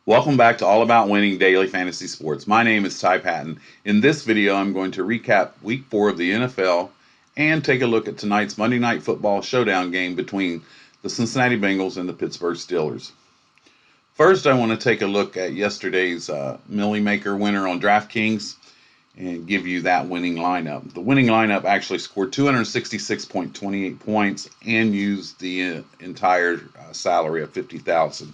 Welcome back to All About Winning Daily Fantasy Sports. My name is Ty Patton. In this video, I'm going to recap Week 4 of the NFL and take a look at tonight's Monday Night Football showdown game between the Cincinnati Bengals and the Pittsburgh Steelers. First, I want to take a look at yesterday's Millie Maker winner on Draftkings and give you that winning lineup. The winning lineup actually scored 266.28 points and used the entire salary of $50,000.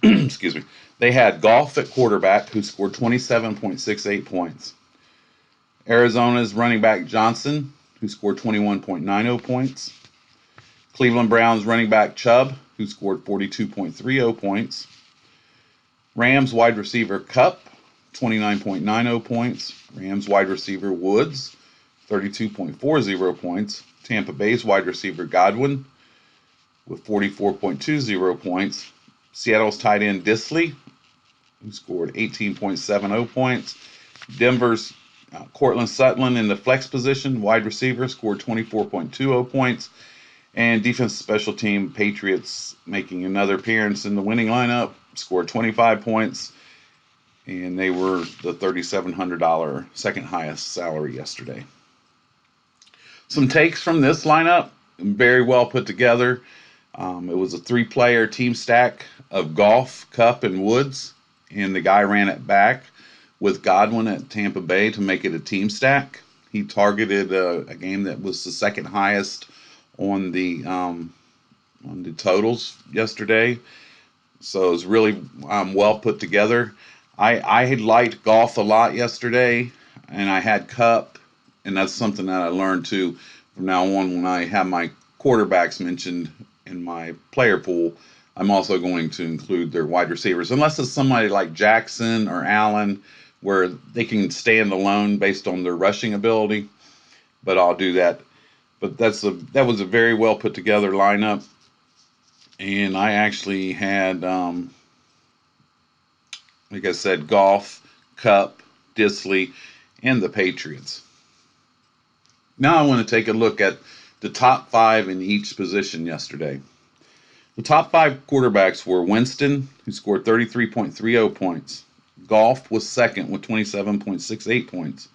Excuse me. They had Goff at quarterback, who scored 27.68 points. Arizona's running back Johnson, who scored 21.90 points. Cleveland Browns running back Chubb, who scored 42.30 points. Rams wide receiver Cup, 29.90 points. Rams wide receiver Woods, 32.40 points. Tampa Bay's wide receiver Godwin with 44.20 points. Seattle's tight end Disley, who scored 18.70 points. Denver's Cortland Sutton in the flex position, wide receiver, scored 24.20 points. And defense special team Patriots, making another appearance in the winning lineup, scored 25 points. And they were the $3,700 second highest salary yesterday. Some takes from this lineup, very well put together. It was a three-player team stack of Goff, Cup, and Woods, and the guy ran it back with Godwin at Tampa Bay to make it a team stack. He targeted a game that was the second highest on the totals yesterday, so it was really well put together. I had liked Goff a lot yesterday, and I had Cup, and that's something that I learned too from now on when I have my quarterbacks mentioned in my player pool. I'm also going to include their wide receivers, unless it's somebody like Jackson or Allen, where they can stand alone based on their rushing ability. But I'll do that. But that was a very well put together lineup, and I actually had, like I said, Goff, Cup, Disley, and the Patriots. Now I want to take a look at the top five in each position yesterday. The top five quarterbacks were Winston, who scored 33.30 points. Goff was second with 27.68 points.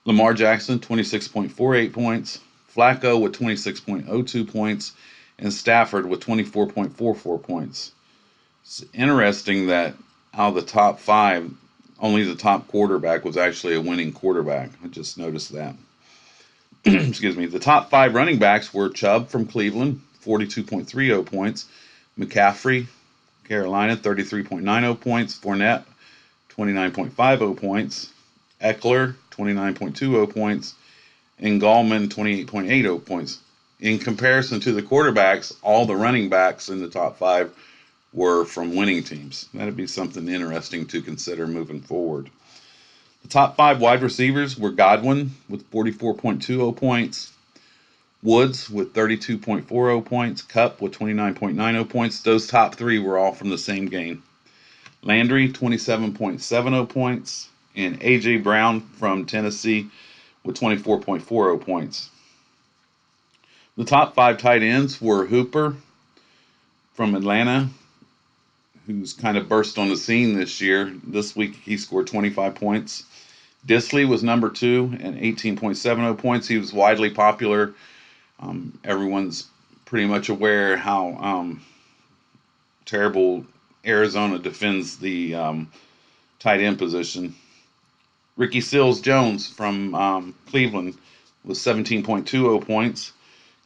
Lamar Jackson, 26.48 points. Flacco with 26.02 points. And Stafford with 24.44 points. It's interesting that out of the top five, only the top quarterback was actually a winning quarterback. I just noticed that. Excuse me. The top five running backs were Chubb from Cleveland, 42.30 points. McCaffrey, Carolina, 33.90 points. Fournette, 29.50 points. Eckler, 29.20 points. And Gallman, 28.80 points. In comparison to the quarterbacks, all the running backs in the top five were from winning teams. That'd be something interesting to consider moving forward. The top five wide receivers were Godwin with 44.20 points. Woods with 32.40 points, Cup with 29.90 points. Those top three were all from the same game. Landry, 27.70 points, and A.J. Brown from Tennessee with 24.40 points. The top five tight ends were Hooper from Atlanta, who's kind of burst on the scene this year. This week he scored 25 points. Disley was number two and 18.70 points. He was widely popular. Everyone's pretty much aware how terrible Arizona defends the tight end position. Ricky Seals-Jones from Cleveland with 17.20 points.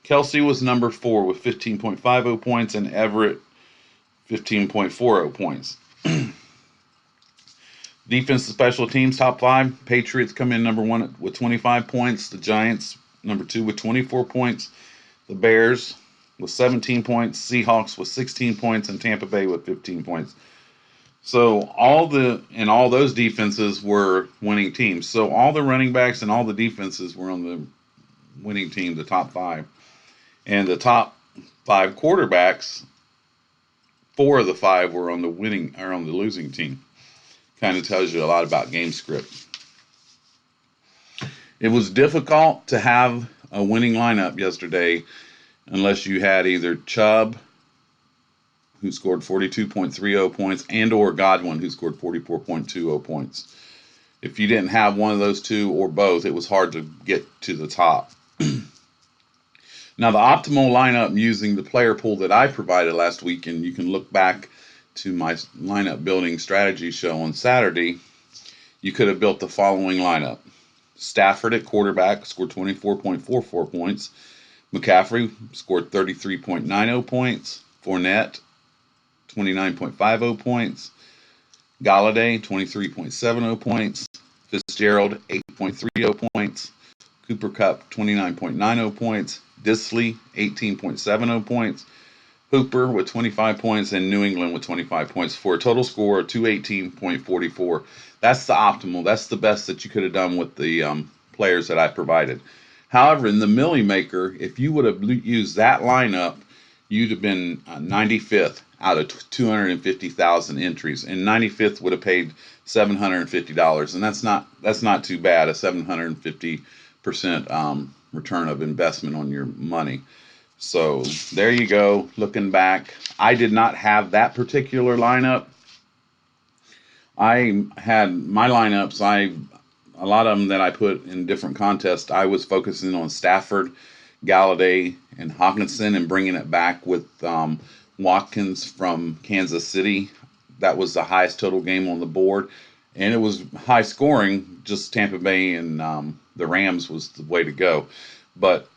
Kelsey was number four with 15.50 points, and Everett 15.40 points. Defense and special teams, top five. Patriots come in number one with 25 points. The Giants, number two with 24 points. The Bears with 17 points. Seahawks with 16 points. And Tampa Bay with 15 points. So all those defenses were winning teams. So all the running backs and all the defenses were on the winning team, the top five. And the top five quarterbacks, four of the five were on the losing team. Kind of tells you a lot about game script. It was difficult to have a winning lineup yesterday unless you had either Chubb, who scored 42.30 points, and or Godwin, who scored 44.20 points. If you didn't have one of those two or both, it was hard to get to the top. Now, the optimal lineup using the player pool that I provided last week, and you can look back to my lineup building strategy show on Saturday, you could have built the following lineup. Stafford at quarterback scored 24.44 points. McCaffrey scored 33.90 points. Fournette, 29.50 points. Galladay, 23.70 points. Fitzgerald, 8.30 points. Cooper Kupp, 29.90 points. Disley, 18.70 points. Hooper with 25 points, and New England with 25 points for a total score of 218.44. That's the optimal. That's the best that you could have done with the players that I provided. However, in the Millie Maker, if you would have used that lineup, you'd have been 95th out of 250,000 entries, and 95th would have paid $750, and that's not too bad. A 750% return of investment on your money. So there you go. Looking back, I did not have that particular lineup. I had my lineups. A lot of them that I put in different contests. I was focusing on Stafford, Galladay, and Hawkinson, and bringing it back with Watkins from Kansas City. That was the highest total game on the board, and it was high scoring. Just Tampa Bay and the Rams was the way to go, but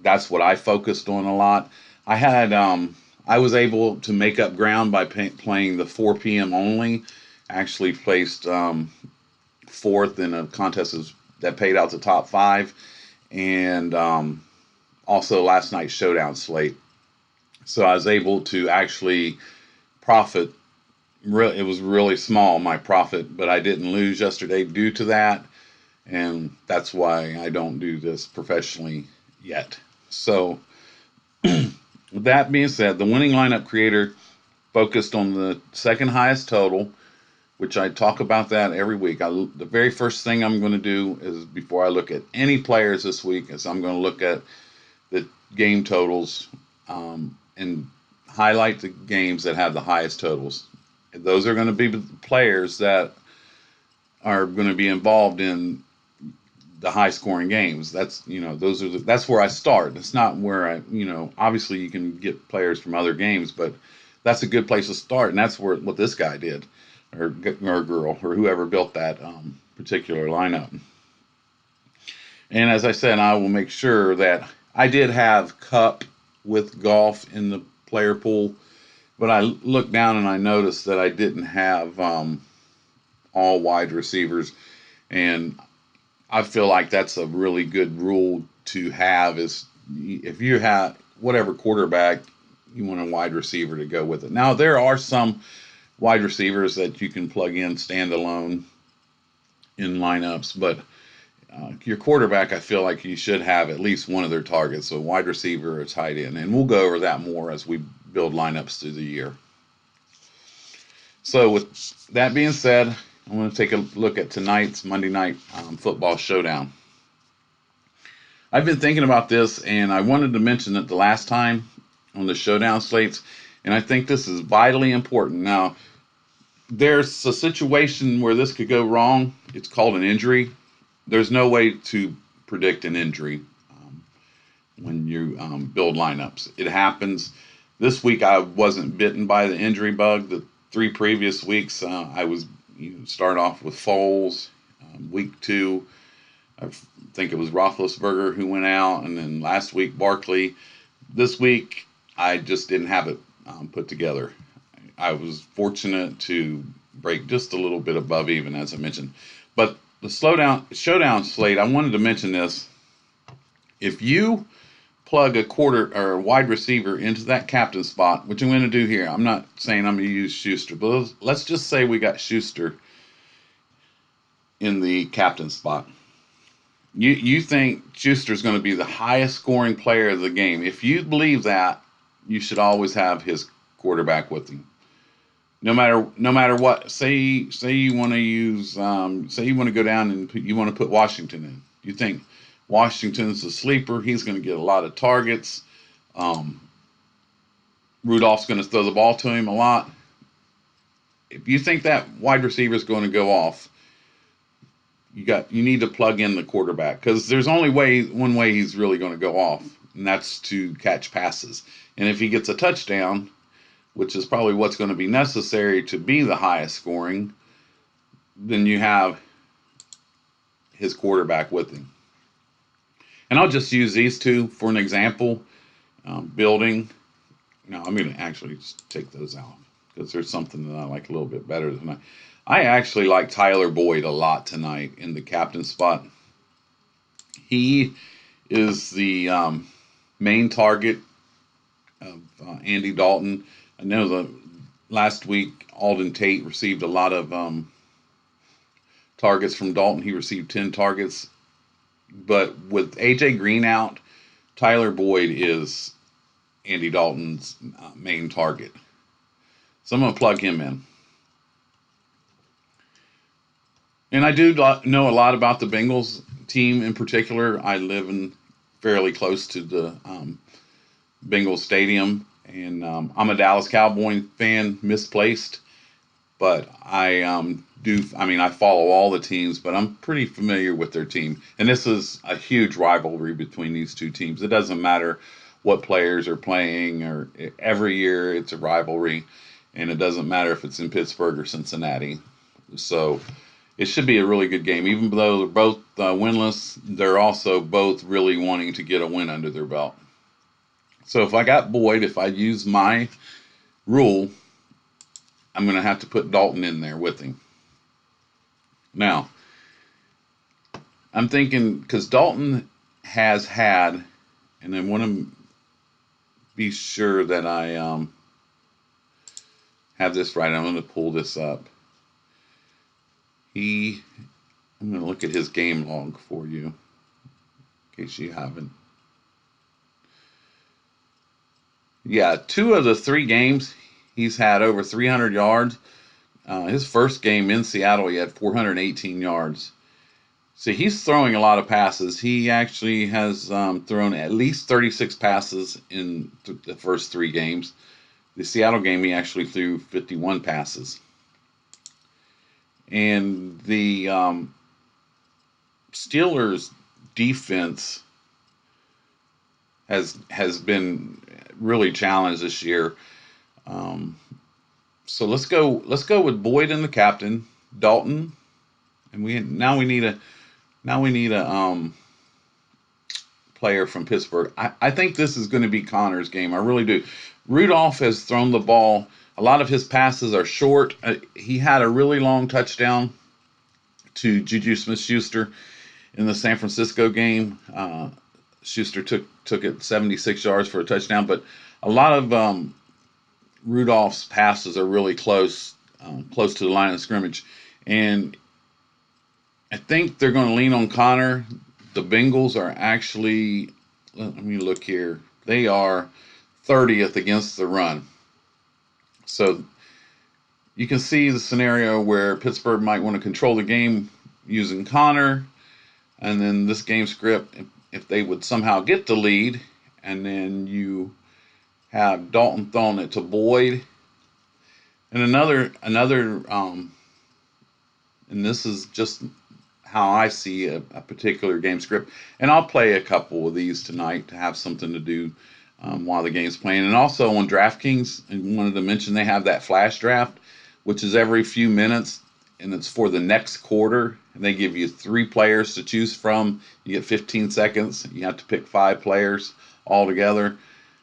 that's what I focused on a lot. I had I was able to make up ground by playing the 4 p.m. only. Actually placed fourth in a contest that paid out the top 5, and also last night's Showdown slate. So I was able to actually profit. It was really small, my profit, but I didn't lose yesterday due to that, and that's why I don't do this professionally yet. So with that being said, the winning lineup creator focused on the second highest total, which I talk about that every week. The very first thing I'm going to do is, before I look at any players this week, is I'm going to look at the game totals and highlight the games that have the highest totals. Those are going to be the players that are going to be involved in the high scoring games. That's that's where I start. It's not where I obviously you can get players from other games, but that's a good place to start, and that's what this guy did, or girl, or whoever built that particular lineup. And as I said, I will make sure that I did have Kupp with Golf in the player pool, but I looked down and I noticed that I didn't have all wide receivers, and I feel like that's a really good rule to have, is if you have whatever quarterback, you want a wide receiver to go with it. Now, there are some wide receivers that you can plug in standalone in lineups, but your quarterback, I feel like you should have at least one of their targets, so wide receiver or tight end, and we'll go over that more as we build lineups through the year. So with that being said, I want to take a look at tonight's Monday Night Football Showdown. I've been thinking about this, and I wanted to mention it the last time on the Showdown slates, and I think this is vitally important. Now, there's a situation where this could go wrong. It's called an injury. There's no way to predict an injury when you build lineups. It happens. This week, I wasn't bitten by the injury bug. The 3 previous weeks, I was start off with Foles. Week 2, I think it was Roethlisberger who went out, and then last week Barkley. This week I just didn't have it put together. I was fortunate to break just a little bit above even, as I mentioned. But the Showdown slate, I wanted to mention this. If you plug a quarter or a wide receiver into that captain spot, which I'm going to do here. I'm not saying I'm going to use Schuster, but let's just say we got Schuster in the captain spot. You think Schuster's going to be the highest scoring player of the game. If you believe that, you should always have his quarterback with him. No matter what. Say you want to use say you want to go down and you want to put Washington in. You think Washington's a sleeper. He's going to get a lot of targets. Rudolph's going to throw the ball to him a lot. If you think that wide receiver is going to go off, you need to plug in the quarterback, because there's only one way he's really going to go off, and that's to catch passes. And if he gets a touchdown, which is probably what's going to be necessary to be the highest scoring, then you have his quarterback with him. And I'll just use these two for an example. Building. No, I'm going to actually just take those out, because there's something that I like a little bit better than that. I actually like Tyler Boyd a lot tonight in the captain spot. He is the main target of Andy Dalton. I know the last week Alden Tate received a lot of targets from Dalton. He received 10 targets. But with A.J. Green out, Tyler Boyd is Andy Dalton's main target. So I'm going to plug him in. And I do know a lot about the Bengals team in particular. I live fairly close to the Bengals stadium, and I'm a Dallas Cowboy fan, misplaced, but I follow all the teams, but I'm pretty familiar with their team. And this is a huge rivalry between these two teams. It doesn't matter what players are playing, or every year it's a rivalry, and it doesn't matter if it's in Pittsburgh or Cincinnati. So it should be a really good game. Even though they're both winless, they're also both really wanting to get a win under their belt. So if I got Boyd, if I use my rule, I'm going to have to put Dalton in there with him. Now, I'm thinking, because Dalton has had, and I want to be sure that I have this right. I'm going to pull this up. I'm going to look at his game log for you, in case you haven't. Yeah, 2 of the 3 games, he's had over 300 yards. His first game in Seattle, he had 418 yards. So he's throwing a lot of passes. He actually has thrown at least 36 passes in the first 3 games. The Seattle game, he actually threw 51 passes. And the Steelers' defense has been really challenged this year. So let's go with Boyd and the captain, Dalton, and we need a player from Pittsburgh. I think this is going to be Connor's game. I really do. Rudolph has thrown the ball. A lot of his passes are short. He had a really long touchdown to Juju Smith-Schuster in the San Francisco game. Schuster took it 76 yards for a touchdown, but a lot of Rudolph's passes are really close to the line of scrimmage, and I think they're going to lean on Connor. The Bengals are actually, let me look here, they are 30th against the run. So you can see the scenario where Pittsburgh might want to control the game using Connor, and then this game script, if they would somehow get the lead, and then you have Dalton throwing it to Boyd. And another and this is just how I see a particular game script. And I'll play a couple of these tonight to have something to do while the game's playing. And also on Draftkings, I wanted to mention they have that flash draft, which is every few minutes, and it's for the next quarter. And they give you 3 players to choose from. You get 15 seconds. You have to pick 5 players all together.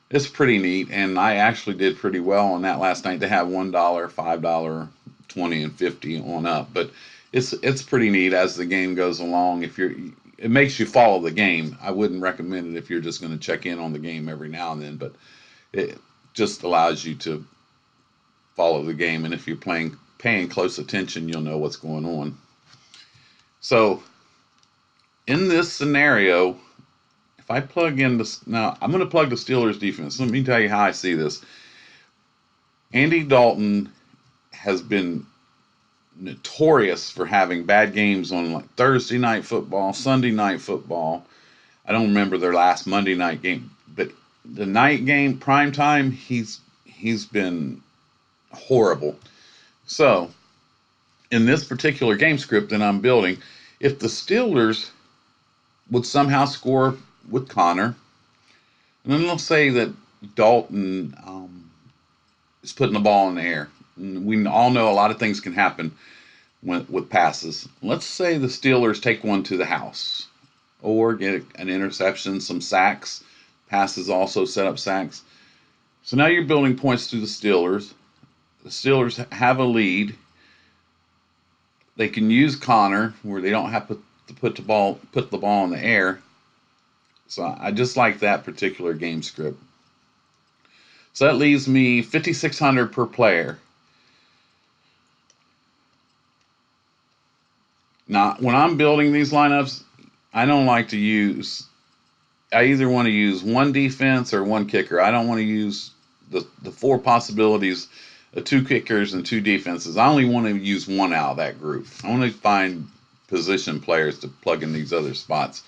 It's pretty neat, and I actually did pretty well on that last night. They have $1, $5, $20, and $50 on up, but it's pretty neat as the game goes along. It makes you follow the game. I wouldn't recommend it if you're just going to check in on the game every now and then, but it just allows you to follow the game, and if you're paying close attention, you'll know what's going on. So in this scenario, if I plug in this, now I'm going to plug the Steelers defense. Let me tell you how I see this. Andy Dalton has been notorious for having bad games on like Thursday night football, Sunday night football. I don't remember their last Monday night game, but the night game, prime time, he He's been horrible. So, in this particular game script that I'm building, if the Steelers would somehow score with Connor, and then let's say that Dalton is putting the ball in the air. And we all know a lot of things can happen with passes. Let's say the Steelers take one to the house or get an interception, some sacks. Passes also set up sacks. So now you're building points to the Steelers. The Steelers have a lead. They can use Connor where they don't have to put the ball in the air. So I just like that particular game script. So that leaves me 5,600 per player. Now, when I'm building these lineups, I don't like to use. I either want to use one defense or one kicker. I don't want to use the four possibilities of two kickers and two defenses. I only want to use one out of that group. I want to find position players to plug in these other spots.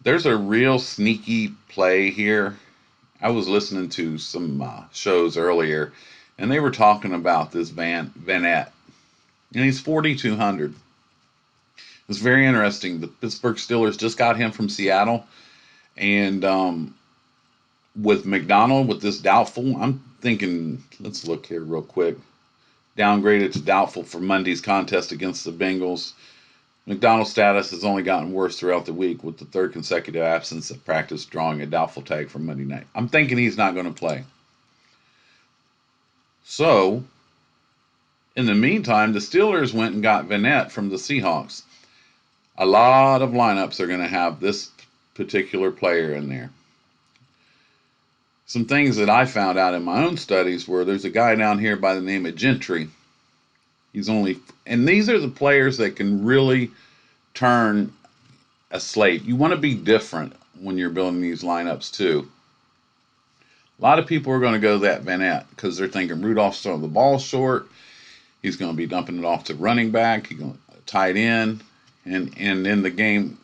There's a real sneaky play here. I was listening to some shows earlier, and they were talking about this Vanette, and he's 4,200. It's very interesting. The Pittsburgh Steelers just got him from Seattle, and with McDonald, with this doubtful, I'm thinking, let's look here real quick. Downgraded to doubtful for Monday's contest against the Bengals. McDonald's status has only gotten worse throughout the week with the third consecutive absence of practice, drawing a doubtful tag for Monday night. I'm thinking he's not going to play. So, in the meantime, the Steelers went and got Vanette from the Seahawks. A lot of lineups are going to have this particular player in there. Some things that I found out in my own studies were there's a guy down here by the name of Gentry. And these are the players that can really turn a slate. You want to be different when you're building these lineups too. A lot of people are going to go that Vanette because they're thinking Rudolph's throwing the ball short. He's going to be dumping it off to running back. He's going to tight end. And in the game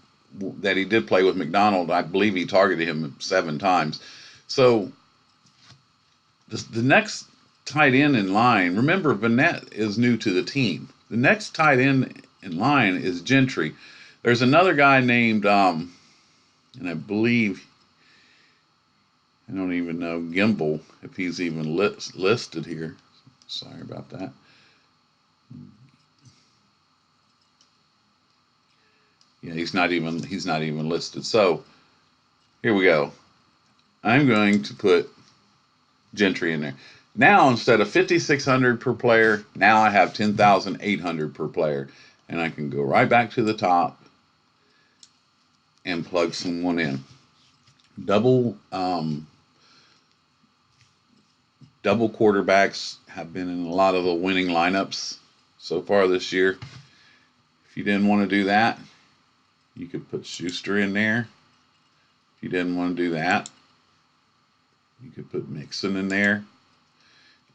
that he did play with McDonald, I believe he targeted him 7 times. So the next tight end in line, remember Vanette is new to the team. The next tight end in line is Gentry. There's another guy named, and I believe, I don't even know, Gimbel, if he's even listed here. Sorry about that. Yeah, he's not even listed. So here we go. I'm going to put Gentry in there. Now, instead of 5,600 per player, now I have 10,800 per player. And I can go right back to the top and plug someone in. Double quarterbacks have been in a lot of the winning lineups so far this year. If you didn't want to do that, you could put Schuster in there. If you didn't want to do that, you could put Mixon in there.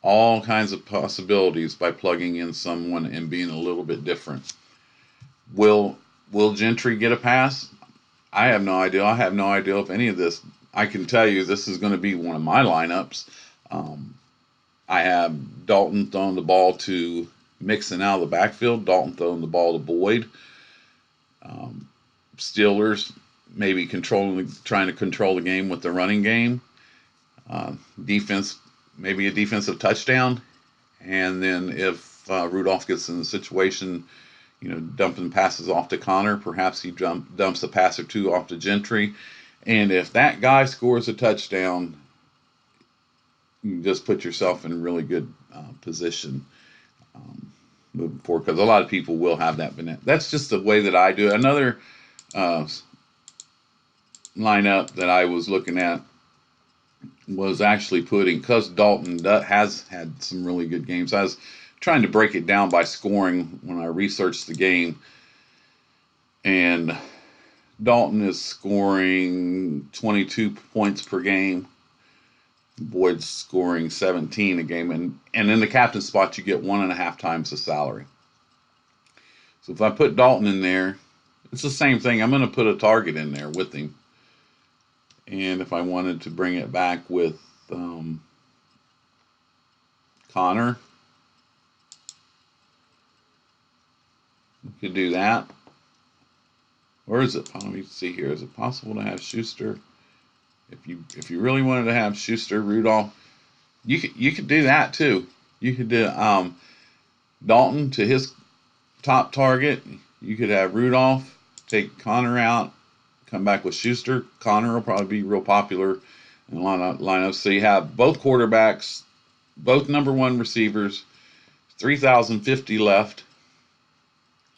All kinds of possibilities by plugging in someone and being a little bit different. Will Gentry get a pass? I have no idea. I have no idea if any of this. I can tell you this is going to be one of my lineups. I have Dalton throwing the ball to Mixon out of the backfield. Dalton throwing the ball to Boyd. Steelers maybe trying to control the game with the running game. Defense, maybe a defensive touchdown. And then if Rudolph gets in the situation, dumping passes off to Connor, perhaps he dumps a pass or two off to Gentry. And if that guy scores a touchdown, you just put yourself in a really good position moving forward, because a lot of people will have that. That's just the way that I do it. Another lineup that I was looking at was actually putting, because Dalton has had some really good games. I was trying to break it down by scoring when I researched the game, and Dalton is scoring 22 points per game. Boyd's scoring 17 a game, and in the captain spot you get 1.5 times the salary. So if I put Dalton in there, it's the same thing. I'm going to put a target in there with him. And if I wanted to bring it back with Connor. You could do that. Or is it? Let me see here. Is it possible to have Schuster? If you really wanted to have Schuster, Rudolph, you could do that too. You could do Dalton to his top target. You could have Rudolph, take Connor out, come back with Schuster. Connor will probably be real popular in lineup. So you have both quarterbacks, both number one receivers, 3,050 left.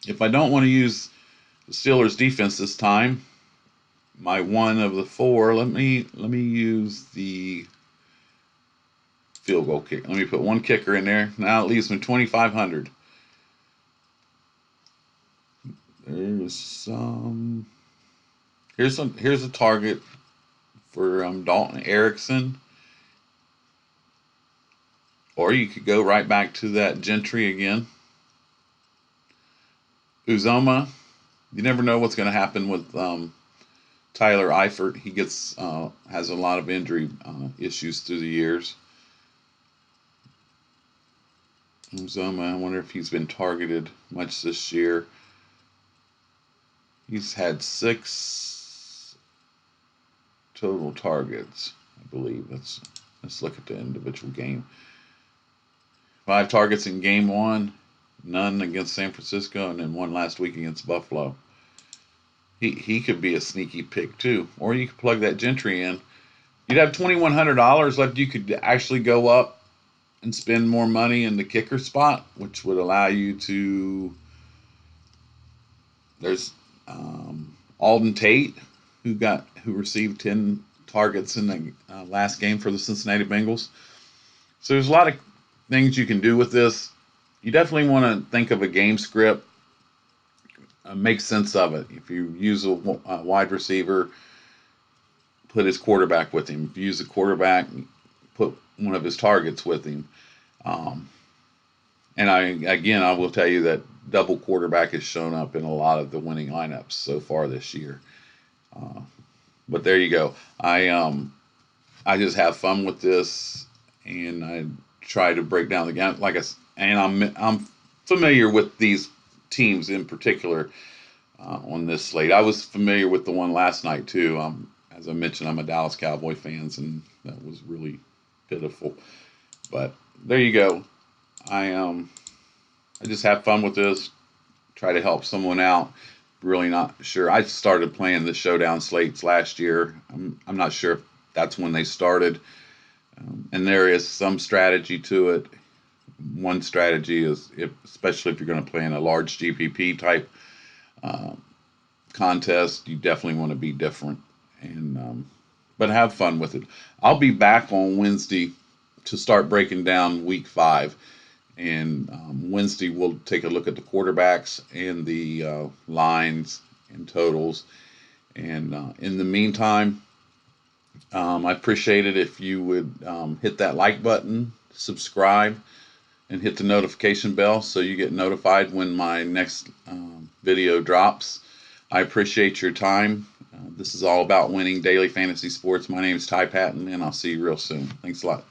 If I don't want to use the Steelers defense this time, my one of the four, let me use the field goal kick. Let me put one kicker in there. Now it leaves me 2,500. Here's a target for Dalton Erickson. Or you could go right back to that Gentry again. Uzoma. You never know what's going to happen with Tyler Eifert. He has a lot of injury issues through the years. Uzoma, I wonder if he's been targeted much this year. He's had 6 total targets, I believe. Let's look at the individual game. 5 targets in game 1, none against San Francisco, and then 1 last week against Buffalo. He could be a sneaky pick too. Or you could plug that Gentry in. You'd have $2,100 left. You could actually go up and spend more money in the kicker spot, which would allow you to. There's Alden Tate, who received 10 targets in the last game for the Cincinnati Bengals. So there's a lot of things you can do with this. You definitely want to think of a game script. Make sense of it. If you use a wide receiver, put his quarterback with him. If you use a quarterback, put one of his targets with him. And I will tell you that double quarterback has shown up in a lot of the winning lineups so far this year. But there you go. I just have fun with this, and I try to break down the game. I'm familiar with these teams in particular on this slate. I was familiar with the one last night too. As I mentioned, I'm a Dallas Cowboy fan, and that was really pitiful. But there you go. I just have fun with this. Try to help someone out. Really not sure. I started playing the Showdown slates last year. I'm not sure if that's when they started. And there is some strategy to it. One strategy is, especially if you're going to play in a large GPP type contest, you definitely want to be different. But have fun with it. I'll be back on Wednesday to start breaking down week 5. And Wednesday we'll take a look at the quarterbacks and the lines and totals. And in the meantime, I appreciate it if you would hit that like button, subscribe, and hit the notification bell so you get notified when my next video drops. I appreciate your time. This is all about winning daily fantasy sports. My name is Ty Patton, and I'll see you real soon. Thanks a lot.